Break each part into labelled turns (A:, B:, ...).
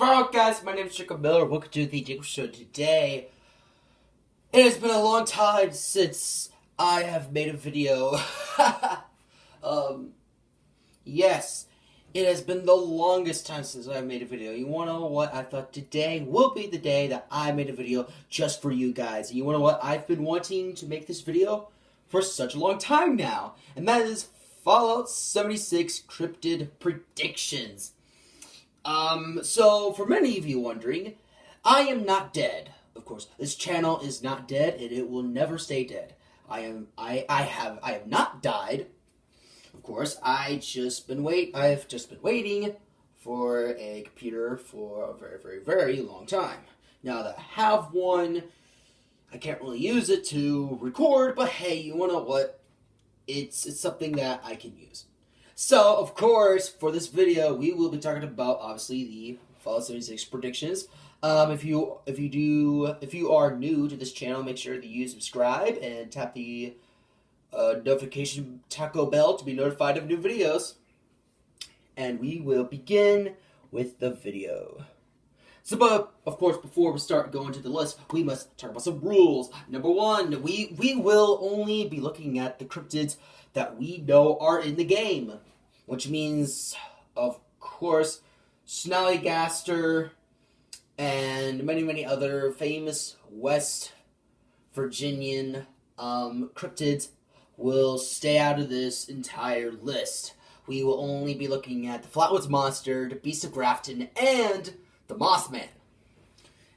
A: Alright guys, my name is Jacob Miller. Welcome to the Jacob Show. Today, it has been a long time since I have made a video. Yes, it has been the longest time since I've made a video. You wanna know what? I thought today will be the day that I made a video just for you guys. And you wanna know what? I've been wanting to make this video for such a long time now. And that is Fallout 76 Cryptid Predictions. So for many of you wondering, I am not dead. Of course, this channel is not dead, and it will never stay dead. I have not died. Of course, I've just been waiting for a computer for a very, very, very long time. Now that I have one, I can't really use it to record, but hey, you wanna know what? It's something that I can use. So, of course, for this video, we will be talking about, obviously, the Fallout 76 predictions. If you are new to this channel, make sure that you subscribe and tap the notification taco bell to be notified of new videos. And we will begin with the video. So, but, of course, before we start going to the list, we must talk about some rules. Number one, we will only be looking at the cryptids that we know are in the game. Which means, of course, Snallygaster and many, many other famous West Virginian cryptids will stay out of this entire list. We will only be looking at the Flatwoods Monster, the Beast of Grafton, and the Mothman.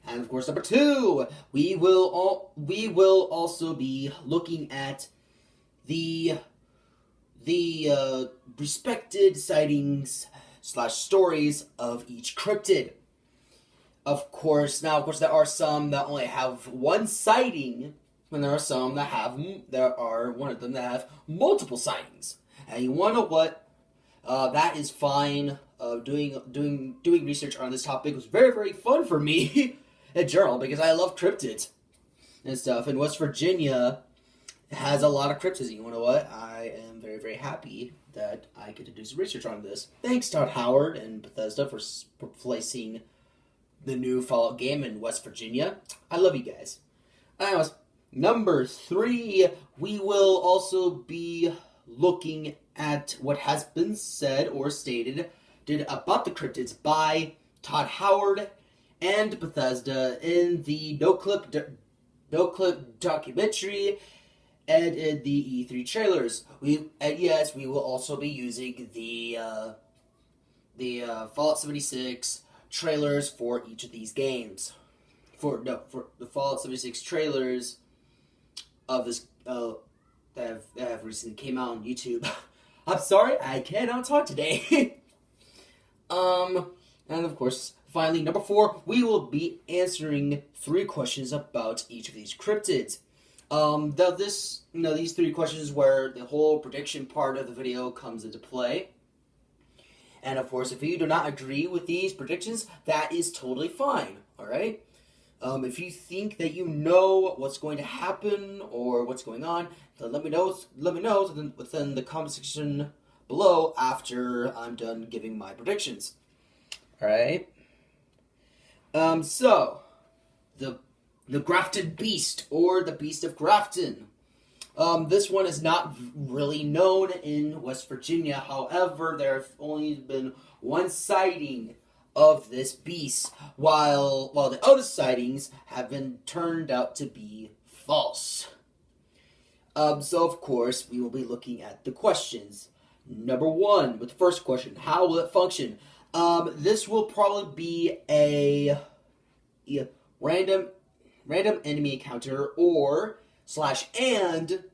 A: And of course, number two, we will also be looking at the respected sightings / stories of each cryptid. Of course, there are some that only have one sighting, and there are some that have one of them that have multiple sightings. And you want to know what? That is fine. Doing research on this topic was very, very fun for me in general because I love cryptids and stuff. And West Virginia has a lot of cryptids. You know what? I am very, very happy that I get to do some research on this. Thanks, Todd Howard and Bethesda, for placing the new Fallout game in West Virginia. I love you guys. Anyways, number three, we will also be looking at what has been said or stated about the cryptids by Todd Howard and Bethesda in the No Clip documentary and in the E3 trailers. We will also be using the Fallout 76 trailers for each of these games. For the Fallout 76 trailers of this that have recently came out on YouTube. I'm sorry, I cannot talk today. And of course, finally, number four, we will be answering 3 questions about each of these cryptids. These 3 questions where the whole prediction part of the video comes into play. And of course, if you do not agree with these predictions, that is totally fine, alright? If you think that you know what's going to happen or what's going on, then let me know within the comment section below after I'm done giving my predictions. Alright? So, the Grafton Beast, or the Beast of Grafton. This one is not really known in West Virginia. However, there have only been one sighting of this beast, while the other sightings have been turned out to be false. So, of course, we will be looking at the questions. Number one, with the first question, how will it function? This will probably be a random enemy encounter or and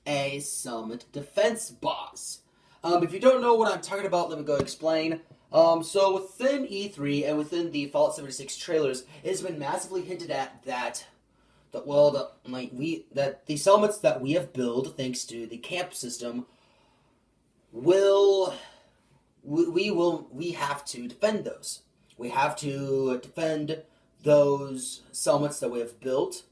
A: a summit defense boss. If you don't know what I'm talking about, let me go explain. So within E3 and within the Fallout 76 trailers, it has been massively hinted at that the summits that we have built, thanks to the camp system, we have to defend those. We have to defend those summits that we have built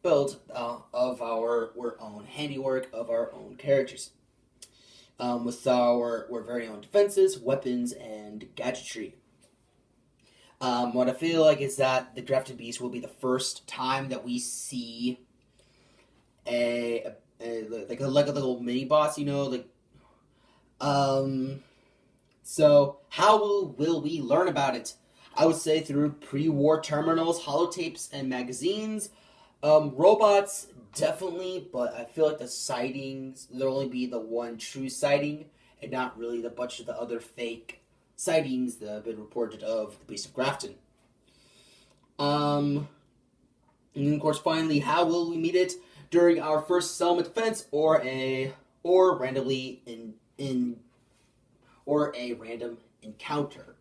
A: of our own handiwork, of our own characters. With our very own defenses, weapons, and gadgetry. What I feel like is that the Grafton Beast will be the first time that we see like a little mini boss, So how will we learn about it? I would say through pre-war terminals, holotapes, and magazines. Robots, definitely, but I feel like the sightings, there'll only be the one true sighting, and not really the bunch of the other fake sightings that have been reported of the Beast of Grafton. And of course, finally, how will we meet it? During our first settlement defense, or randomly or a random encounter.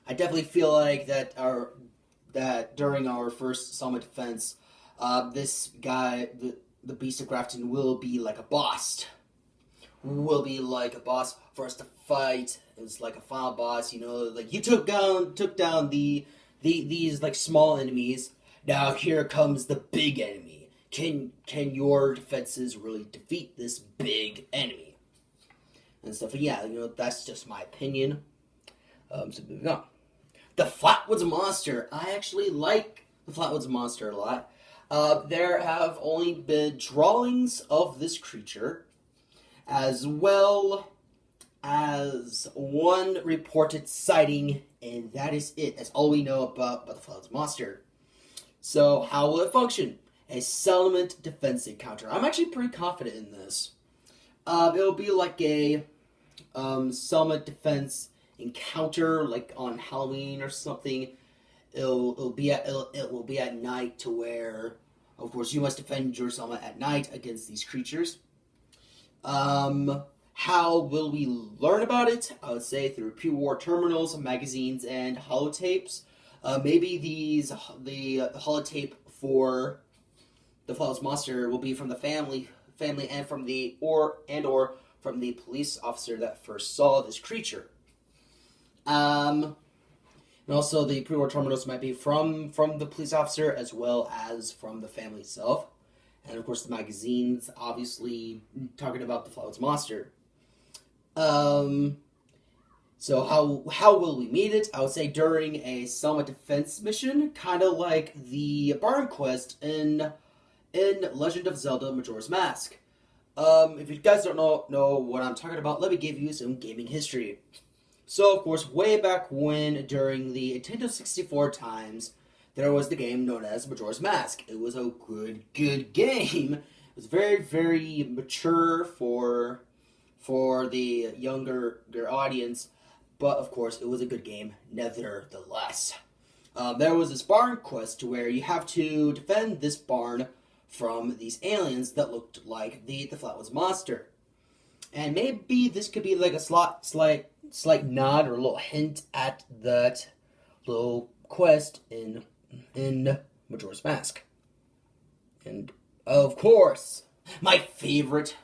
A: I definitely feel like that during our first settlement defense, this guy, the Beast of Grafton, will be like a boss. Will be like a boss for us to fight. It's like a final boss, like you took down these like small enemies. Now here comes the big enemy. Can your defenses really defeat this big enemy? And stuff. But yeah, that's just my opinion. So moving on. The Flatwoods Monster. I actually like the Flatwoods Monster a lot. There have only been drawings of this creature, as well as one reported sighting, and that is it. That's all we know about the Flatwoods Monster. So how will it function? A settlement defense encounter. I'm actually pretty confident in this. It'll be like a settlement defense encounter, like on Halloween or something. It will be at night, to where, of course, you must defend your settlement at night against these creatures. How will we learn about it? I would say through pre-war terminals, magazines, and holotapes. Maybe the holotape for the Flatwoods Monster will be from the family, and from or from the police officer that first saw this creature. And also the pre-war terminals might be from the police officer as well as from the family itself. And of course the magazines, obviously talking about the Flatwoods Monster. So how will we meet it? I would say during a settlement defense mission, kind of like the Barn Quest in Legend of Zelda Majora's Mask. If you guys don't know what I'm talking about, let me give you some gaming history. So, of course, way back when, during the Nintendo 64 times, there was the game known as Majora's Mask. It was a good game. It was very, very mature for the younger audience, but of course, it was a good game nevertheless. There was this barn quest to where you have to defend this barn from these aliens that looked like the Flatwoods Monster. And maybe this could be like a slight nod or a little hint at that little quest in Majora's Mask. And of course, my favorite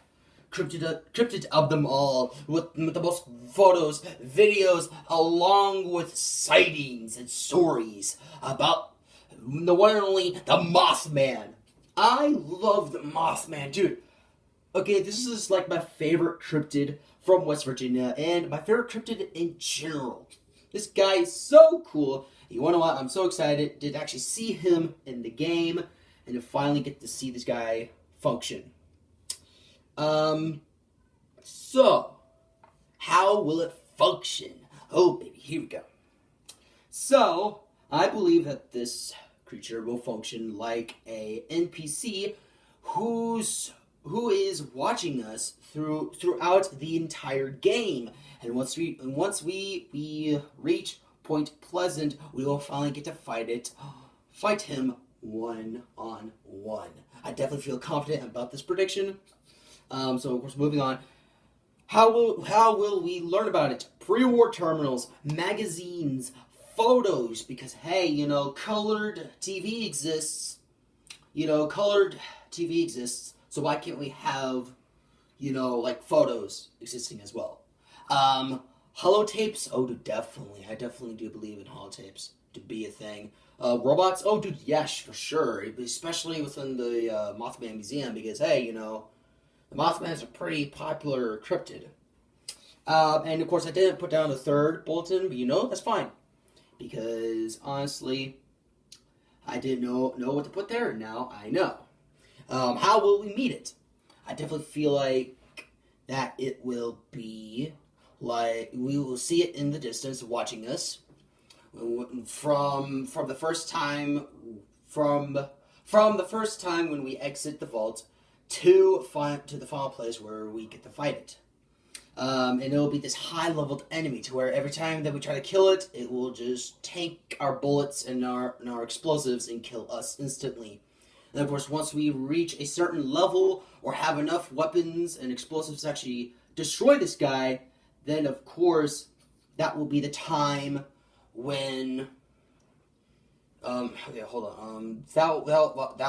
A: cryptid of them all, with the most photos, videos, along with sightings and stories about the one and only the Mothman. I love the Mothman, dude. Okay, this is like my favorite cryptid from West Virginia, and my favorite cryptid in general. This guy is so cool. You wanna know what? I'm so excited to actually see him in the game, and to finally get to see this guy function. So, how will it function? Oh, baby, here we go. So, I believe that this creature will function like a NPC who is watching us throughout the entire game. And once we reach Point Pleasant, we will finally get to fight him one-on-one. I definitely feel confident about this prediction. So of course, moving on. How will we learn about it? Pre-war terminals, magazines, photos, because hey, colored TV exists. Colored TV exists, so why can't we have, like photos existing as well? Holotapes, oh dude, definitely. I definitely do believe in holotapes to be a thing. Robots, oh dude, yes, for sure. Especially within the Mothman Museum, because hey, the Mothman is a pretty popular cryptid. And of course, I didn't put down a third bulletin, but that's fine. because honestly, I didn't know what to put there, and now I know. How will we meet it? I definitely feel like that it will be like we will see it in the distance watching us from the first time from the first time when we exit the vault to the final place where we get to fight it. And it'll be this high-leveled enemy to where every time that we try to kill it, it will just tank our bullets and our explosives and kill us instantly. And of course, once we reach a certain level or have enough weapons and explosives to actually destroy this guy, then of course that will be the time when that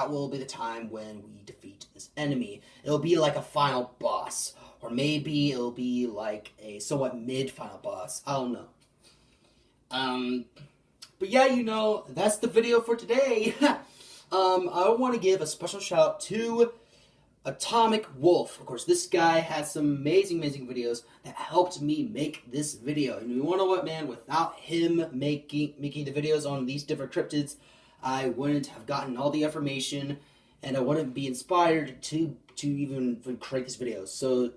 A: will be the time when we defeat this enemy. It'll be like a final boss, or maybe it'll be like a somewhat mid-final boss. I don't know. But yeah, that's the video for today. I want to give a special shout out to Atomic Wolf. Of course, this guy has some amazing videos that helped me make this video. And you wanna know what, man? Without him making the videos on these different cryptids, I wouldn't have gotten all the information, and I wouldn't be inspired to even create this video. So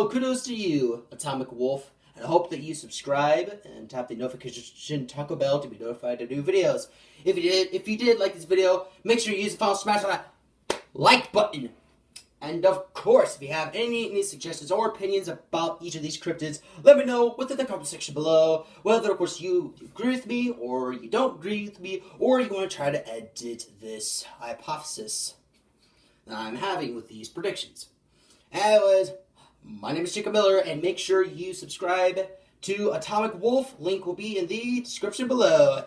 A: kudos to you, Atomic Wolf. And I hope that you subscribe and tap the notification taco bell to be notified of new videos. If you did like this video, make sure you use the final smash on that like button. And of course, if you have any suggestions or opinions about each of these cryptids, let me know within the comment section below. Whether, of course, you agree with me, or you don't agree with me, or you want to try to edit this hypothesis that I'm having with these predictions. Anyways, my name is Jacob Miller, and make sure you subscribe to Atomic Wolf. Link will be in the description below.